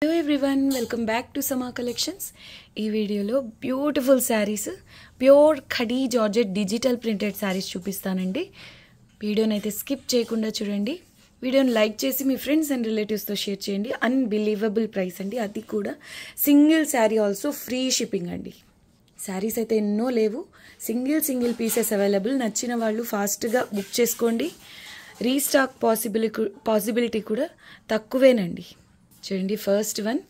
Hello everyone, welcome back to Sama Collections. ఈ వీడియోలో beautiful saris pure khadi georgette digital printed saris చూపిస్తానండి. వీడియోని అయితే స్కిప్ చేయకుండా చూడండి. వీడియోని లైక్ చేసి మీ ఫ్రెండ్స్ అండ్ రిలేటివ్స్తో షేర్ చేయండి. అన్బిలీవబుల్ ప్రైస్ అండి, అది కూడా single sari also free shipping అండి. శారీస్ అయితే ఎన్నో లేవు, సింగిల్ పీసెస్ అవైలబుల్. నచ్చిన వాళ్ళు ఫాస్ట్గా బుక్ చేసుకోండి. రీస్టాక్ పాసిబిలిటీ కూడా తక్కువేనండి. చూడండి, ఫస్ట్ వన్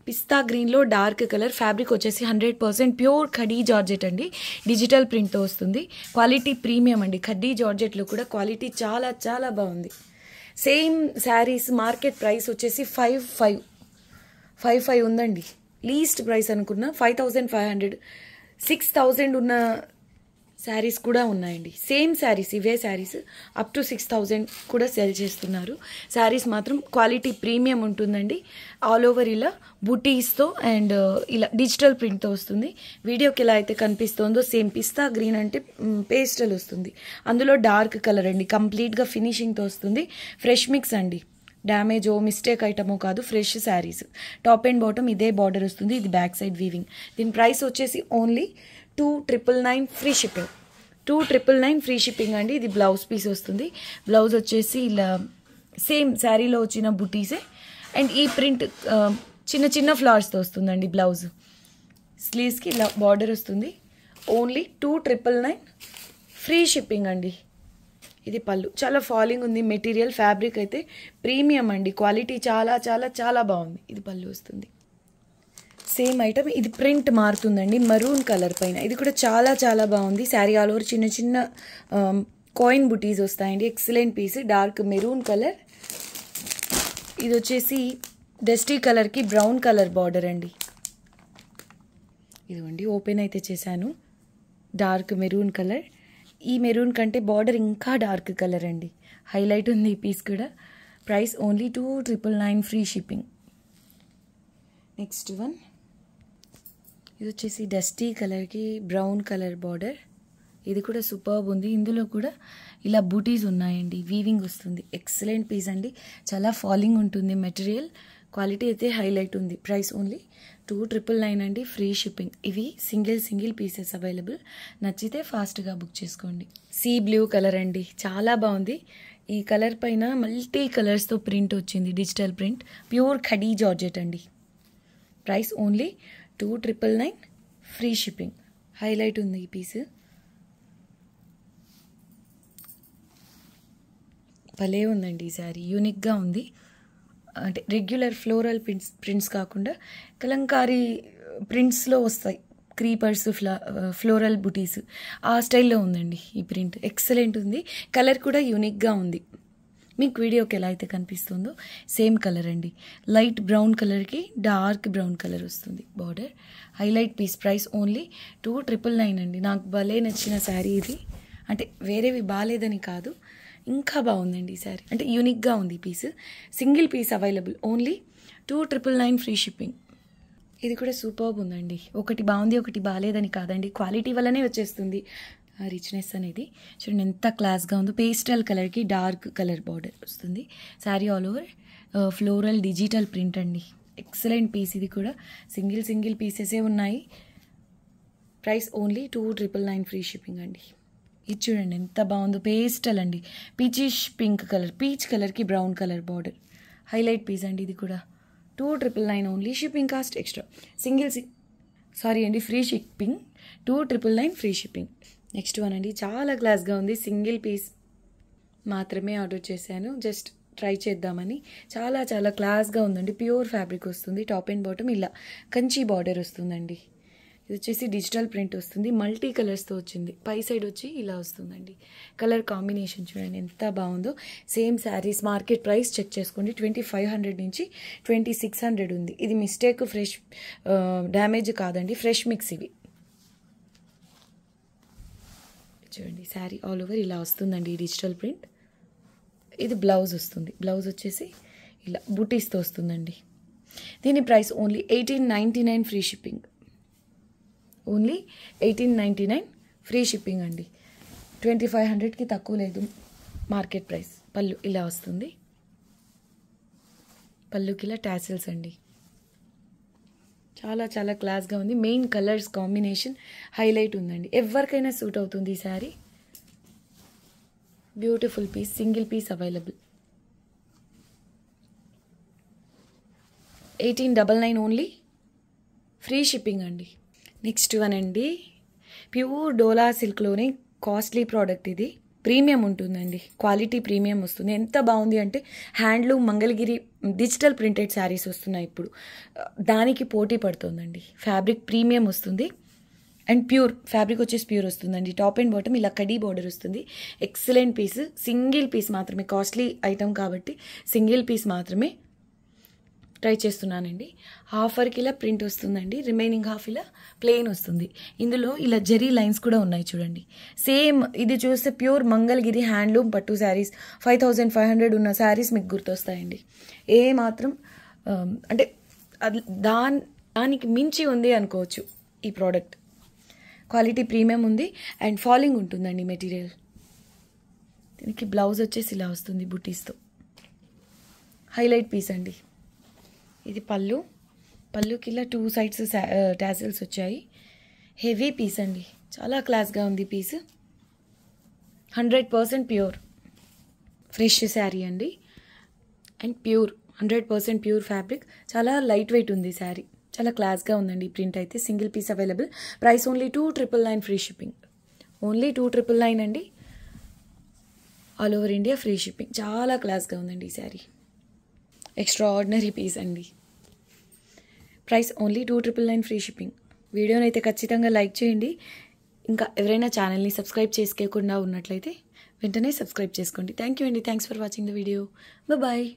పిస్తా గ్రీన్లో డార్క్ కలర్, ఫ్యాబ్రిక్ వచ్చేసి 100% ప్యూర్ ఖడీ జార్జెట్ అండి. డిజిటల్ ప్రింట్తో వస్తుంది. క్వాలిటీ ప్రీమియం అండి. ఖడీ జార్జెట్లో కూడా క్వాలిటీ చాలా చాలా బాగుంది. సేమ్ శారీస్ మార్కెట్ ప్రైస్ వచ్చేసి 5,500 ఉందండి. లీస్ట్ ప్రైస్ అనుకున్న 5,500 6,000 ఉన్న శారీస్ కూడా ఉన్నాయండి. సేమ్ శారీస్, ఇవే శారీస్ అప్ టు 6,000 కూడా సెల్ చేస్తున్నారు. శారీస్ మాత్రం క్వాలిటీ ప్రీమియం ఉంటుందండి. ఆల్ ఓవర్ ఇలా బుటీస్తో అండ్ ఇలా డిజిటల్ ప్రింట్తో వస్తుంది. వీడియోకి ఎలా అయితే కనిపిస్తుందో సేమ్ పిస్తా గ్రీన్ అంటే పేస్టల్ వస్తుంది, అందులో డార్క్ కలర్ అండి. కంప్లీట్గా ఫినిషింగ్తో వస్తుంది. ఫ్రెష్ మిక్స్ అండి, డ్యామేజో మిస్టేక్ ఐటమో కాదు, fresh saris. Top and bottom ఇదే బార్డర్ వస్తుంది. ఇది బ్యాక్ సైడ్ వీవింగ్. దీని ప్రైస్ వచ్చేసి only 2,999 free shipping. 2,999 free shipping అండి. ఇది బ్లౌజ్ పీస్ వస్తుంది. బ్లౌజ్ వచ్చేసి ఇలా సేమ్ శారీలో వచ్చిన బుటీసే అండ్ ఈ ప్రింట్ చిన్న ఫ్లవర్స్తో వస్తుందండి. బ్లౌజ్ స్లీవ్స్కి ఇలా బార్డర్ వస్తుంది. ఓన్లీ 2,999 ఫ్రీ షిప్పింగ్ అండి. ఇది పళ్ళు, చాలా ఫాలింగ్ ఉంది. మెటీరియల్ ఫ్యాబ్రిక్ అయితే ప్రీమియం అండి. క్వాలిటీ చాలా చాలా చాలా బాగుంది. ఇది పళ్ళు వస్తుంది. సేమ్ ఐటమ్, ఇది ప్రింట్ మారుతుందండి మరూన్ కలర్ పైన. ఇది కూడా చాలా చాలా బాగుంది. శారీ ఆల్ ఓవర్ చిన్న కాయిన్ బుటీస్ వస్తాయండి. Excellent piece. Dark maroon colour. ఇది వచ్చేసి డస్టీ కలర్కి బ్రౌన్ కలర్ బార్డర్ అండి. ఇదిగోండి, ఓపెన్ అయితే చేశాను. Dark maroon colour. ఈ మెరూన్ కంటే బార్డర్ ఇంకా డార్క్ కలర్ అండి. హైలైట్ ఉంది ఈ పీస్ కూడా. Price only 2,999 free shipping. Next one, ఇది వచ్చేసి డస్టీ కలర్కి బ్రౌన్ కలర్ బార్డర్. ఇది కూడా సూపర్బ్ ఉంది. ఇందులో కూడా ఇలా బూటీస్ ఉన్నాయండి. వీవింగ్ వస్తుంది. ఎక్సలెంట్ పీస్ అండి. చాలా ఫాలింగ్ ఉంటుంది మెటీరియల్. క్వాలిటీ అయితే హైలైట్ ఉంది. ప్రైస్ ఓన్లీ 2,999 అండి, ఫ్రీ షిప్పింగ్. ఇవి సింగిల్ పీసెస్ అవైలబుల్. నచ్చితే ఫాస్ట్గా బుక్ చేసుకోండి. సీ బ్లూ కలర్ అండి, చాలా బాగుంది. ఈ కలర్ పైన మల్టీ కలర్స్తో ప్రింట్ వచ్చింది. Digital print, pure khadi georgette అండి. Price only 2,999 free shipping. Highlight ఉంది ఈ పీస్. భలే ఉందండి ఈ శారీ. యూనిక్గా ఉంది. అంటే రెగ్యులర్ ఫ్లోరల్ ప్రింట్స్ కాకుండా కలంకారీ ప్రింట్స్లో వస్తాయి. క్రీపర్స్, ఫ్లోరల్ బుటీస్, ఆ స్టైల్లో ఉందండి ఈ ప్రింట్. ఎక్సలెంట్ ఉంది. కలర్ కూడా యూనిక్గా ఉంది. మీకు వీడియోకి ఎలా అయితే కనిపిస్తుందో సేమ్ కలర్ అండి. లైట్ బ్రౌన్ కలర్కి డార్క్ బ్రౌన్ కలర్ వస్తుంది border. Highlight piece. Price only 2,999 అండి. నాకు భలే నచ్చిన శారీ ఇది. అంటే వేరేవి బాగాలేదని కాదు, ఇంకా బాగుందండి ఈ శారీ. అంటే యూనిక్గా ఉంది ఈ piece. Single piece available. Only 2,999 free shipping. ఇది కూడా సూపర్బ్ ఉందండి. ఒకటి బాగుంది ఒకటి బాగాలేదని కాదండి, క్వాలిటీ వల్లనే వచ్చేస్తుంది రిచ్నెస్ అనేది. చూడండి ఎంత క్లాస్గా ఉందో. పేస్టల్ కలర్కి డార్క్ కలర్ బార్డర్ వస్తుంది. Sari all over floral digital print అండి. Excellent piece. ఇది కూడా సింగిల్ పీసెసే ఉన్నాయి. ప్రైస్ ఓన్లీ 2,999 ఫ్రీ షిప్పింగ్ అండి. ఇది చూడండి ఎంత బాగుందో. పేస్టల్ అండి, పీచిష్ పింక్ కలర్, పీచ్ కలర్కి brown colour border. Highlight piece అండి. ఇది కూడా 2,999 only. Shipping cost extra. Free shipping. 2,999 free shipping. Next one అండి, చాలా క్లాస్గా ఉంది. సింగిల్ పీస్ మాత్రమే ఆర్డర్ చేశాను, జస్ట్ ట్రై చేద్దామని. చాలా చాలా క్లాస్గా ఉందండి. ప్యూర్ ఫ్యాబ్రిక్ వస్తుంది. టాప్ అండ్ బాటమ్ ఇలా కంచి బార్డర్ వస్తుందండి. ఇది వచ్చేసి డిజిటల్ ప్రింట్ వస్తుంది. మల్టీ కలర్స్తో వచ్చింది. పై సైడ్ వచ్చి ఇలా వస్తుందండి. కలర్ కాంబినేషన్ చూడండి ఎంత బాగుందో. Same saris market price check చేసుకోండి. 2,500 నుంచి 2,600 ఉంది. ఇది మిస్టేక్, ఫ్రెష్ డ్యామేజ్ కాదండి, ఫ్రెష్ మిక్స్ ఇవి. చూడండి శారీ ఆల్ ఓవర్ ఇలా వస్తుందండి ఈ డిజిటల్ ప్రింట్. ఇది బ్లౌజ్ వస్తుంది. బ్లౌజ్ వచ్చేసి ఇలా బుటీస్తో వస్తుందండి. దీని price only 1,899 free shipping. Only 1,899 free shipping అండి. 2,500కి తక్కువ లేదు మార్కెట్ ప్రైస్. పళ్ళు ఇలా వస్తుంది. పళ్ళుకి ఇలా టాసిల్స్ అండి. చాలా చాలా క్లాస్గా ఉంది. మెయిన్ కలర్స్ కాంబినేషన్ హైలైట్ ఉందండి. ఎవరికైనా సూట్ అవుతుంది ఈ sari. Beautiful piece, single piece available. 1899 only, free shipping అండి. నెక్స్ట్ వన్ అండి, ప్యూర్ డోలా సిల్క్లోనే కాస్ట్లీ ప్రోడక్ట్ ఇది. ప్రీమియం ఉంటుందండి, క్వాలిటీ ప్రీమియం వస్తుంది. ఎంత బాగుంది అంటే handloom Mangalagiri digital printed saris వస్తున్నాయి ఇప్పుడు, దానికి పోటీ పడుతుందండి. ఫ్యాబ్రిక్ ప్రీమియం వస్తుంది అండ్ ప్యూర్ ఫ్యాబ్రిక్ వచ్చేసి ప్యూర్ వస్తుందండి. టాప్ అండ్ బాటమ్ ఇలా కడీ బార్డర్ వస్తుంది. ఎక్సలెంట్ పీస్, సింగిల్ పీస్ మాత్రమే, కాస్ట్లీ ఐటమ్ కాబట్టి సింగిల్ పీస్ మాత్రమే ట్రై చేస్తున్నానండి. హాఫ్ వర్క్ ఇలా ప్రింట్ వస్తుందండి, రిమైనింగ్ హాఫ్ ఇలా ప్లెయిన్ వస్తుంది. ఇందులో ఇలా జెరీ లైన్స్ కూడా ఉన్నాయి చూడండి. సేమ్ ఇది చూస్తే ప్యూర్ మంగళగిరి హ్యాండ్లూమ్ పట్టు శారీస్ 5500 ఉన్న శారీస్ మీకు గుర్తొస్తాయండి. ఏ మాత్రం అంటే అది దానికి మించి ఉంది అనుకోవచ్చు ఈ ప్రోడక్ట్. క్వాలిటీ ప్రీమియం ఉంది అండ్ ఫాలింగ్ ఉంటుందండి మెటీరియల్. దీనికి బ్లౌజ్ వచ్చేసి ఇలా వస్తుంది బుటీస్తో. హైలైట్ పీస్ అండి. ఇది పళ్ళుకి ఇలా 2 సైడ్స్ టాజిల్స్ వచ్చాయి. హెవీ పీస్ అండి, చాలా క్లాస్గా ఉంది పీస్. 100% ప్యూర్ ఫ్రెష్ శారీ అండి అండ్ ప్యూర్ 100% ప్యూర్ ఫ్యాబ్రిక్. చాలా లైట్ వెయిట్ ఉంది శారీ, చాలా క్లాస్గా ఉందండి. ప్రింట్ అయితే single piece available. Price only 2999, free shipping. Only 2999 అండి. All over India free shipping. చాలా క్లాస్గా ఉందండి ఈ శారీ. ఎక్స్ట్రా ఆర్డినరీ పీస్ అండి. Price only 2999, free shipping. వీడియోని అయితే ఖచ్చితంగా లైక్ చేయండి. ఇంకా ఎవరైనా ఛానల్ని సబ్స్క్రైబ్ చేసుకోకుండా ఉన్నట్లయితే వెంటనే సబ్స్క్రైబ్ చేసుకోండి. థ్యాంక్ యూ అండి. Thanks for watching the video. Bye.